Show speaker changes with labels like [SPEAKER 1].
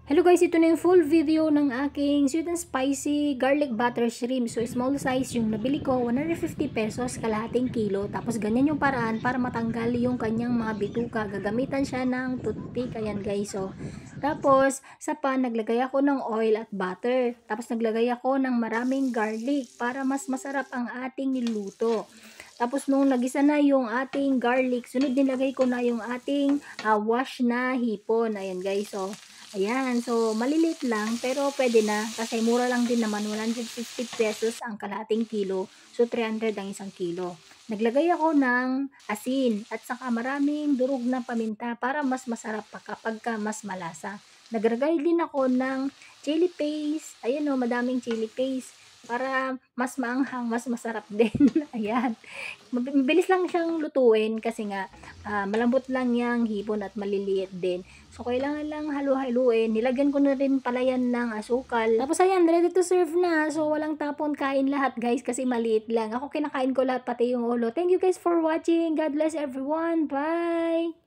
[SPEAKER 1] Hello guys, ito na yung full video ng aking sweet and spicy garlic butter shrimp. So small size yung nabili ko, 150 pesos, kalahating kilo. Tapos ganyan yung paraan para matanggal yung kanyang mga bituka. Gagamitan siya ng toothpick. Ayan guys, so. Tapos sa pan, naglagay ako ng oil at butter. Tapos naglagay ako ng maraming garlic para mas masarap ang ating niluto. Tapos nung nagisa na yung ating garlic, sunod nilagay ko na yung ating wash na hipon. Ayan guys, so. Ayan, so malilit lang pero pwede na kasi mura lang din naman, 150 pesos ang kalahating kilo, so 300 ang isang kilo. Naglagay ako ng asin at saka maraming durog na paminta para mas masarap pa kapag mas malasa. Naglagay din ako ng chili paste, ayan o, madaming chili paste para mas maanghang, mas masarap din. Ayan, mabilis lang siyang lutuin kasi nga malambot lang yung hipon at maliliit din. So, kailangan lang halu-haluin. Nilagyan ko na rin pala yan ng asukal. Tapos, ayan, ready to serve na. So, walang tapon, kain lahat, guys, kasi maliit lang. Ako kinakain ko lahat, pati yung ulo. Thank you, guys, for watching. God bless everyone. Bye!